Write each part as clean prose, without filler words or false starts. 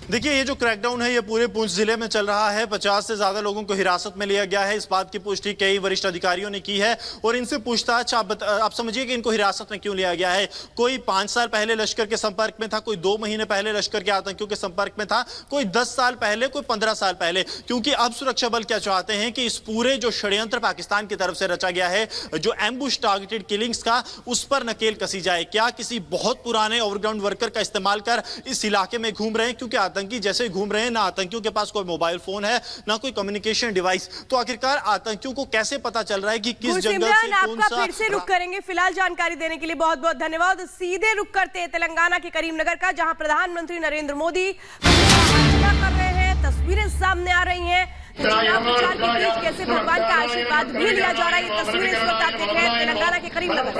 देखिए, ये जो क्रैकडाउन है ये पूरे पुंछ जिले में चल रहा है। 50 से ज्यादा लोगों को हिरासत में लिया गया है। इस बात की पुष्टि कई वरिष्ठ अधिकारियों ने की है और इनसे पूछताछ आप समझिए कि इनको हिरासत में क्यों लिया गया है। कोई 5 साल पहले लश्कर के संपर्क में था, कोई 2 महीने पहले लश्कर के आतंकियों के संपर्क में था, कोई 10 साल पहले, कोई 15 साल पहले। क्योंकि अब सुरक्षा बल क्या चाहते हैं कि इस पूरे जो षड्यंत्र पाकिस्तान की तरफ से रचा गया है, जो एम्बुश टारगेटेड किलिंग्स का, उस पर नकेल कसी जाए। क्या किसी बहुत पुराने ओवरग्राउंड वर्कर का इस्तेमाल कर इस इलाके में घूम रहे हैं? क्योंकि आतंकी जैसे घूम रहे हैं, ना आतंकियों के पास कोई मोबाइल फोन है, ना कोई कम्युनिकेशन डिवाइस। तो आखिरकार आतंकियों को कैसे पता चल रहा है कि किस जंगल से कौन सा? फिर से रुक करेंगे। फिलहाल जानकारी देने के लिए बहुत बहुत धन्यवाद। सीधे रुक करते हैं तेलंगाना के करीमनगर का, जहां प्रधानमंत्री नरेंद्र मोदी कर रहे हैं। तस्वीरें सामने आ रही हैं। चुनाव प्रचार के बीच कैसे भगवान का आशीर्वाद भी लिया जा रहा है। ये तस्वीरें इस वक्त आप देख रहे हैं तेलंगाना के करीमनगर से।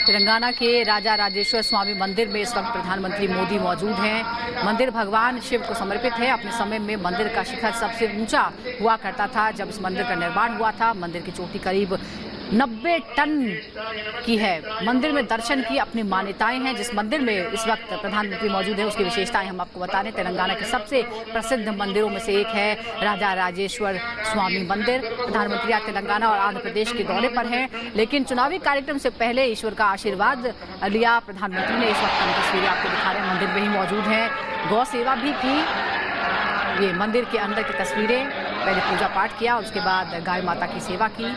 तेलंगाना के राजा राजेश्वर स्वामी मंदिर में इस वक्त प्रधानमंत्री मोदी मौजूद हैं। मंदिर भगवान शिव को समर्पित है। अपने समय में मंदिर का शिखर सबसे ऊंचा हुआ करता था। जब इस मंदिर का निर्माण हुआ था, मंदिर की चोटी करीब 90 टन की है। मंदिर में दर्शन की अपनी मान्यताएं हैं। जिस मंदिर में इस वक्त प्रधानमंत्री मौजूद है, उसकी विशेषताएं हम आपको बता रहे हैं। तेलंगाना के सबसे प्रसिद्ध मंदिरों में से एक है राजा राजेश्वर स्वामी मंदिर। प्रधानमंत्री आज तेलंगाना और आंध्र प्रदेश के दौरे पर हैं, लेकिन चुनावी कार्यक्रम से पहले ईश्वर का आशीर्वाद लिया प्रधानमंत्री ने। इस वक्त हम तस्वीरें आपको दिखा रहे हैं, मंदिर में ही मौजूद हैं। गौ सेवा भी की। ये मंदिर के अंदर की तस्वीरें। पहले पूजा पाठ किया और उसके बाद गाय माता की सेवा की,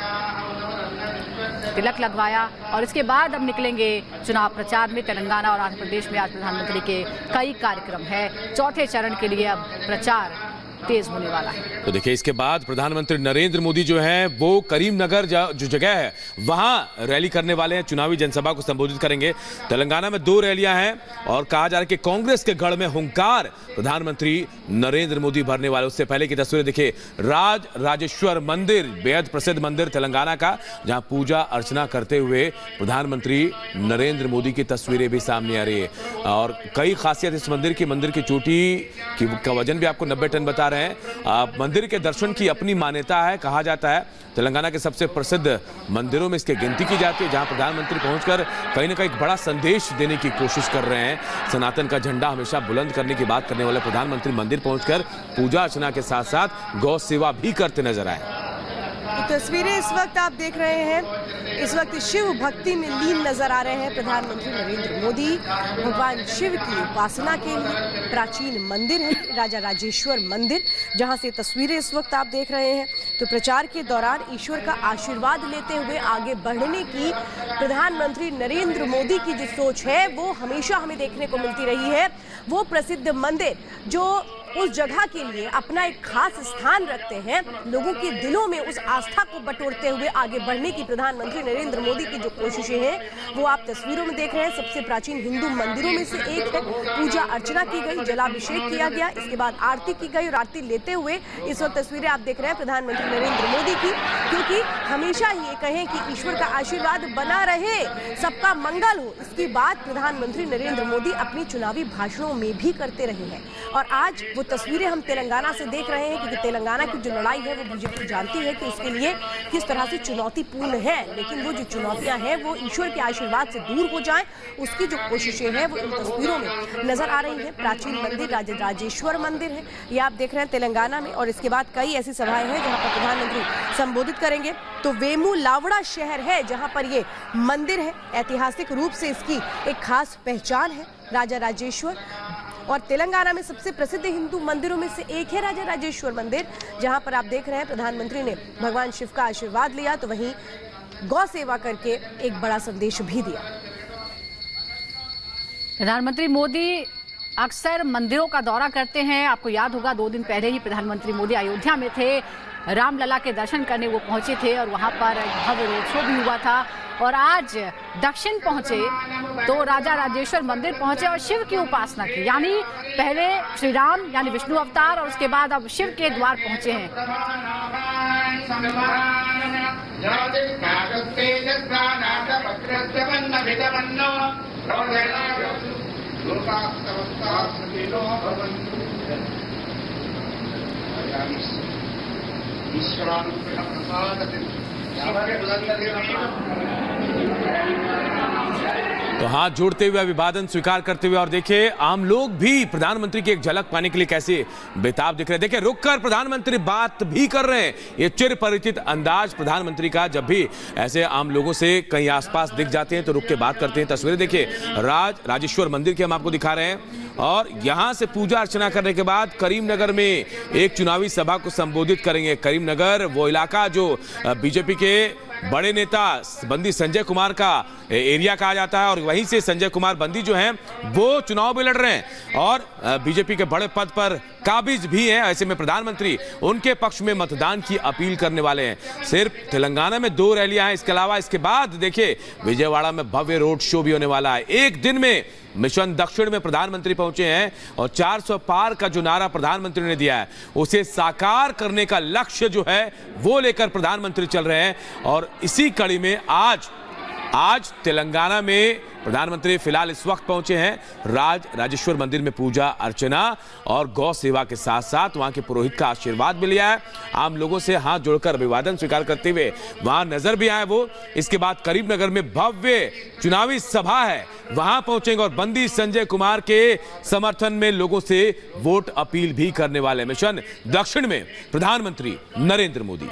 तिलक लगवाया और इसके बाद अब निकलेंगे चुनाव प्रचार में। तेलंगाना और आंध्र प्रदेश में आज प्रधानमंत्री के कई कार्यक्रम है। चौथे चरण के लिए अब प्रचार तेज होने वाला है। तो देखिए, इसके बाद प्रधानमंत्री नरेंद्र मोदी जो है वो करीमनगर जो जगह है वहां रैली करने वाले हैं, चुनावी जनसभा को संबोधित करेंगे। तेलंगाना में 2 रैलियां हैं और कहा जा रहा है कि कांग्रेस के गढ़ में हुंकार प्रधानमंत्री नरेंद्र मोदी भरने वाले। उससे पहले की तस्वीरें देखिए, राजेश्वर मंदिर, बेहद प्रसिद्ध मंदिर तेलंगाना का, जहां पूजा अर्चना करते हुए प्रधानमंत्री नरेंद्र मोदी की तस्वीरें भी सामने आ रही है। और कई खासियत इस मंदिर की चोटी का वजन भी आपको 90 टन बता रहे हैं। मंदिर के दर्शन की अपनी मान्यता है। कहा जाता है तेलंगाना के सबसे प्रसिद्ध मंदिरों में इसकी गिनती की जाती है, जहां प्रधानमंत्री पहुंचकर कहीं ना कहीं एक बड़ा संदेश देने की कोशिश कर रहे हैं। सनातन का झंडा हमेशा बुलंद करने की बात करने वाले प्रधानमंत्री मंदिर पहुंचकर पूजा अर्चना के साथ साथ गौ सेवा भी करते नजर आए। तो तस्वीरें इस वक्त आप देख रहे हैं, इस वक्त शिव भक्ति में लीन नजर आ रहे हैं प्रधानमंत्री नरेंद्र मोदी। भगवान शिव की उपासना के लिए प्राचीन मंदिर है राजा राजेश्वर मंदिर, जहां से तस्वीरें इस वक्त आप देख रहे हैं। तो प्रचार के दौरान ईश्वर का आशीर्वाद लेते हुए आगे बढ़ने की प्रधानमंत्री नरेंद्र मोदी की जो सोच है वो हमेशा हमें देखने को मिलती रही है। वो प्रसिद्ध मंदिर जो उस जगह के लिए अपना एक खास स्थान रखते हैं, लोगों के दिलों में उस आस्था को बटोरते हुए आगे बढ़ने की प्रधानमंत्री नरेंद्र मोदी की जो कोशिशें हैं वो आप तस्वीरों में देख रहे हैं। सबसे प्राचीन हिंदू मंदिरों में से एक है। पूजा अर्चना की गई, जलाभिषेक किया गया, इसके बाद आरती की गई और आरती लेते हुए इस वक्त तस्वीरें आप देख रहे हैं प्रधानमंत्री नरेंद्र मोदी की। क्योंकि हमेशा ये कहें कि ईश्वर का आशीर्वाद बना रहे, सबका मंगल हो, इसकी बात प्रधानमंत्री नरेंद्र मोदी अपनी चुनावी भाषणों में भी करते रहे हैं। और आज वो तस्वीरें हम तेलंगाना से देख रहे हैं, क्योंकि तेलंगाना की जो लड़ाई है वो बीजेपी जानती है कि उसके लिए किस तरह से चुनौतीपूर्ण है। लेकिन वो जो चुनौतियां हैं वो ईश्वर के आशीर्वाद से दूर हो जाएं, उसकी जो कोशिशें हैं वो इन तस्वीरों में नजर आ रही हैं। प्राचीन मंदिर राजा राजेश्वर मंदिर है, ये आप देख रहे हैं तेलंगाना में। और इसके बाद कई ऐसी सभाएं हैं जहां पर प्रधानमंत्री संबोधित करेंगे। तो वेमुलावड़ा शहर है जहां पर ये मंदिर है। ऐतिहासिक रूप से इसकी एक खास पहचान है राजा राजेश्वर। और तेलंगाना में सबसे प्रसिद्ध हिंदू मंदिरों में से एक है राजा राजेश्वर मंदिर, जहां पर आप देख रहे हैं प्रधानमंत्री ने भगवान शिव का आशीर्वाद लिया, तो वहीं गौ सेवा करके एक बड़ा संदेश भी दिया। प्रधानमंत्री मोदी अक्सर मंदिरों का दौरा करते हैं। आपको याद होगा 2 दिन पहले ही प्रधानमंत्री मोदी अयोध्या में थे, रामलला के दर्शन करने वो पहुंचे थे और वहां पर भव्य रोड शो भी हुआ था। और आज दक्षिण पहुंचे तो राजा राजेश्वर मंदिर पहुंचे और शिव की उपासना की। यानी पहले श्री राम यानी विष्णु अवतार और उसके बाद अब शिव के द्वार पहुंचे हैं। तो हाथ जोड़ते हुए अभिवादन स्वीकार करते हुए और देखिए आम लोग भी प्रधानमंत्री की एक झलक पाने के लिए कैसे बेताब दिख रहे हैं। देखिए रुककर प्रधानमंत्री बात भी कर रहे हैं। ये चिर परिचित अंदाज प्रधानमंत्री का, जब भी ऐसे आम लोगों से कहीं आसपास दिख जाते हैं तो रुक के बात करते हैं। तस्वीरें देखिए राजेश्वर मंदिर की हम आपको दिखा रहे हैं और यहां से पूजा अर्चना करने के बाद करीमनगर में एक चुनावी सभा को संबोधित करेंगे। करीमनगर वो इलाका जो बीजेपी के बड़े नेता बंदी संजय कुमार का एरिया कहा जाता है और वहीं से संजय कुमार बंदी जो हैं वो चुनाव भी लड़ रहे हैं और बीजेपी के बड़े पद पर काबिज भी हैं। ऐसे में प्रधानमंत्री उनके पक्ष में मतदान की अपील करने वाले हैं। सिर्फ तेलंगाना में 2 रैलियां हैं, इसके अलावा इसके बाद देखिए विजयवाड़ा में भव्य रोड शो भी होने वाला है। एक दिन में मिशन दक्षिण में प्रधानमंत्री पहुंचे हैं और 400 पार का जो नारा प्रधानमंत्री ने दिया है उसे साकार करने का लक्ष्य जो है वो लेकर प्रधानमंत्री चल रहे हैं। और इसी कड़ी में आज तेलंगाना में प्रधानमंत्री फिलहाल इस वक्त पहुंचे हैं राजेश्वर मंदिर में पूजा अर्चना और गौ सेवा के साथ साथ वहां के पुरोहित का आशीर्वाद भी लिया है। आम लोगों से हाथ जोड़कर अभिवादन स्वीकार करते हुए वहां नजर भी आए वो। इसके बाद करीमनगर में भव्य चुनावी सभा है, वहां पहुंचेंगे और बंदी संजय कुमार के समर्थन में लोगों से वोट अपील भी करने वाले। मिशन दक्षिण में प्रधानमंत्री नरेंद्र मोदी।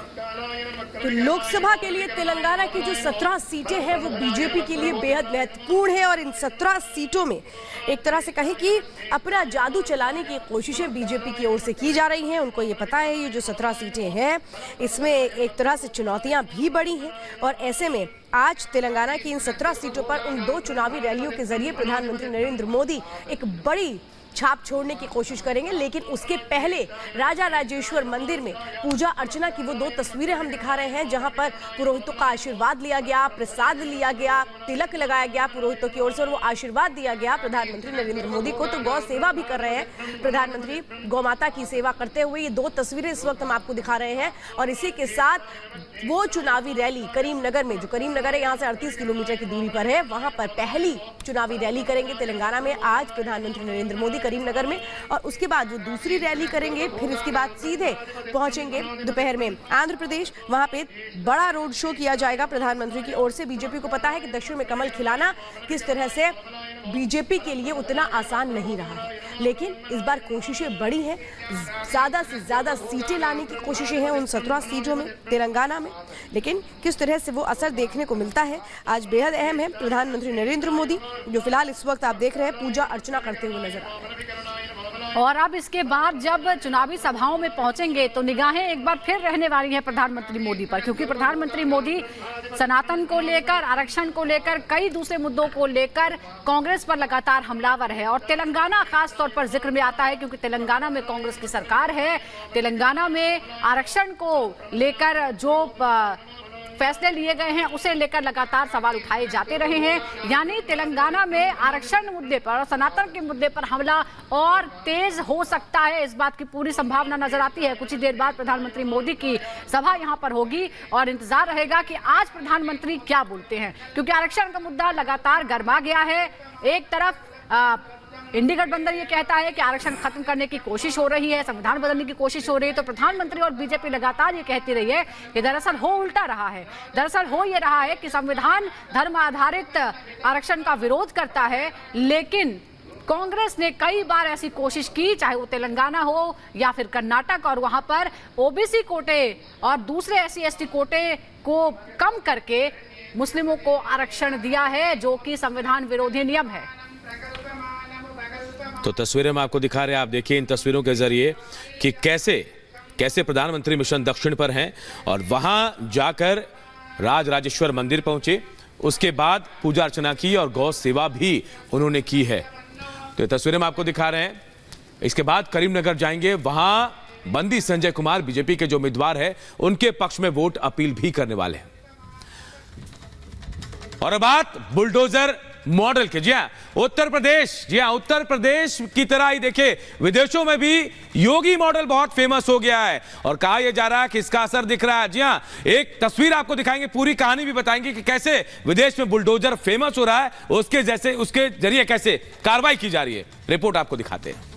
तो लोकसभा के लिए तेलंगाना की जो 17 सीटें हैं वो बीजेपी के लिए बेहद महत्वपूर्ण है और इन 17 सीटों में एक तरह से कहें कि अपना जादू चलाने की कोशिशें बीजेपी की ओर से की जा रही हैं। उनको ये पता है ये जो 17 सीटें हैं इसमें एक तरह से चुनौतियां भी बड़ी हैं और ऐसे में आज तेलंगाना की इन 17 सीटों पर उन 2 चुनावी रैलियों के जरिए प्रधानमंत्री नरेंद्र मोदी एक बड़ी छाप छोड़ने की कोशिश करेंगे। लेकिन उसके पहले राजा राजेश्वर मंदिर में पूजा अर्चना की वो 2 तस्वीरें हम दिखा रहे हैं जहां पर पुरोहितों का आशीर्वाद लिया गया, प्रसाद लिया गया, तिलक लगाया गया पुरोहितों की ओर से और वो आशीर्वाद दिया गया प्रधानमंत्री नरेंद्र मोदी को। तो गौ सेवा भी कर रहे हैं प्रधानमंत्री, गौ माता की सेवा करते हुए। ये 2 तस्वीरें इस वक्त हम आपको दिखा रहे हैं और इसी के साथ वो चुनावी रैली करीमनगर में, जो करीमनगर है यहाँ से 38 किलोमीटर की दूरी पर है, वहां पर पहली चुनावी रैली करेंगे तेलंगाना में आज प्रधानमंत्री नरेंद्र मोदी करीमनगर में और उसके बाद वो दूसरी रैली करेंगे। फिर इसके बाद सीधे पहुंचेंगे दोपहर में आंध्र प्रदेश, वहां पे बड़ा रोड शो किया जाएगा प्रधानमंत्री की ओर से। बीजेपी को पता है कि दक्षिण में कमल खिलाना किस तरह से बीजेपी के लिए उतना आसान नहीं रहा है, लेकिन इस बार कोशिशें बड़ी हैं, ज्यादा से ज्यादा सीटें लाने की कोशिशें हैं उन 17 सीटों में तेलंगाना में। लेकिन किस तरह से वो असर देखने को मिलता है आज बेहद अहम है। प्रधानमंत्री नरेंद्र मोदी जो फिलहाल इस वक्त आप देख रहे हैं पूजा अर्चना करते हुए नजर आ रहे हैं और अब इसके बाद जब चुनावी सभाओं में पहुंचेंगे तो निगाहें एक बार फिर रहने वाली हैं प्रधानमंत्री मोदी पर, क्योंकि प्रधानमंत्री मोदी सनातन को लेकर, आरक्षण को लेकर, कई दूसरे मुद्दों को लेकर कांग्रेस पर लगातार हमलावर है। और तेलंगाना खास तौर पर जिक्र में आता है क्योंकि तेलंगाना में कांग्रेस की सरकार है। तेलंगाना में आरक्षण को लेकर जो फैसले लिए गए हैं उसे लेकर लगातार सवाल उठाए जाते रहे हैं। यानी तेलंगाना में आरक्षण मुद्दे पर और सनातन के मुद्दे पर हमला और तेज हो सकता है, इस बात की पूरी संभावना नजर आती है। कुछ ही देर बाद प्रधानमंत्री मोदी की सभा यहां पर होगी और इंतजार रहेगा कि आज प्रधानमंत्री क्या बोलते हैं, क्योंकि आरक्षण का मुद्दा लगातार गर्मा गया है। एक तरफ इंडी गठबंधन ये कहता है कि आरक्षण खत्म करने की कोशिश हो रही है, संविधान बदलने की कोशिश हो रही है, तो प्रधानमंत्री और बीजेपी लगातार ये कहती रही है कि दरअसल हो उल्टा रहा है। दरअसल हो ये रहा है कि संविधान धर्म आधारित आरक्षण का विरोध करता है, लेकिन कांग्रेस ने कई बार ऐसी कोशिश की, चाहे वो तेलंगाना हो या फिर कर्नाटक, और वहां पर ओबीसी कोटे और दूसरे SC/ST कोटे को कम करके मुस्लिमों को आरक्षण दिया है, जो कि संविधान विरोधी नियम है। तो तस्वीरें हम आपको दिखा रहे हैं, आप देखिए इन तस्वीरों के जरिए कि कैसे प्रधानमंत्री मिशन दक्षिण पर हैं और वहां जाकर राजेश्वर मंदिर पहुंचे, उसके बाद पूजा अर्चना की और गौ सेवा भी उन्होंने की है। तो ये तस्वीरें हम आपको दिखा रहे हैं। इसके बाद करीमनगर जाएंगे, वहां बंदी संजय कुमार बीजेपी के जो उम्मीदवार है उनके पक्ष में वोट अपील भी करने वाले हैं। और अब बात बुलडोजर मॉडल के। जी हाँ, उत्तर प्रदेश की तरह ही देखिए विदेशों में भी योगी मॉडल बहुत फेमस हो गया है और कहा यह जा रहा है कि इसका असर दिख रहा है। जी हाँ, एक तस्वीर आपको दिखाएंगे, पूरी कहानी भी बताएंगे कि कैसे विदेश में बुलडोजर फेमस हो रहा है, उसके जरिए कैसे कार्रवाई की जा रही है। रिपोर्ट आपको दिखाते हैं।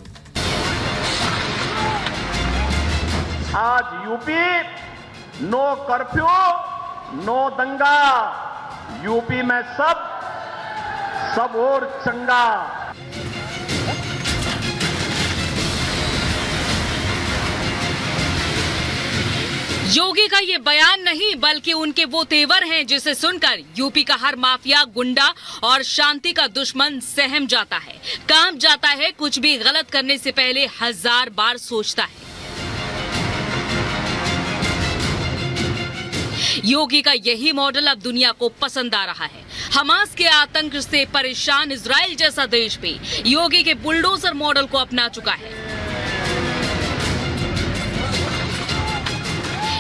आज यूपी नो कर्फ्यू, नो दंगा, यूपी में सब और चंगा। योगी का ये बयान नहीं बल्कि उनके वो तेवर हैं जिसे सुनकर यूपी का हर माफिया, गुंडा और शांति का दुश्मन सहम जाता है, कांप जाता है, कुछ भी गलत करने से पहले 1000 बार सोचता है। योगी का यही मॉडल अब दुनिया को पसंद आ रहा है। हमास के आतंक से परेशान इजराइल जैसा देश भी योगी के बुलडोजर मॉडल को अपना चुका है।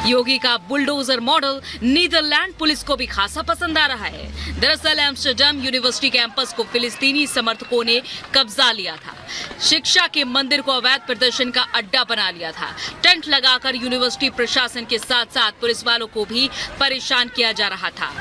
योगी का बुलडोजर मॉडल नीदरलैंड पुलिस को भी खासा पसंद आ रहा है। दरअसल एम्स्टर्डम यूनिवर्सिटी कैंपस को फिलिस्तीनी समर्थकों ने कब्जा लिया था। शिक्षा के मंदिर को अवैध प्रदर्शन का अड्डा बना लिया था। टेंट लगाकर यूनिवर्सिटी प्रशासन के साथ साथ पुलिस वालों को भी परेशान किया जा रहा था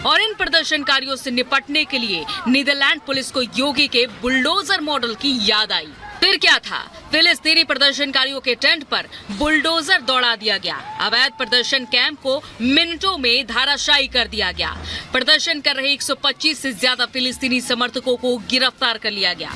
और इन प्रदर्शनकारियों से निपटने के लिए नीदरलैंड पुलिस को योगी के बुलडोजर मॉडल की याद आई। फिर क्या था, फिलिस्तीनी प्रदर्शनकारियों के टेंट पर बुलडोजर दौड़ा दिया गया। अवैध प्रदर्शन कैंप को मिनटों में धाराशायी कर दिया गया। प्रदर्शन कर रहे 125 से ज्यादा फिलिस्तीनी समर्थकों को गिरफ्तार कर लिया गया।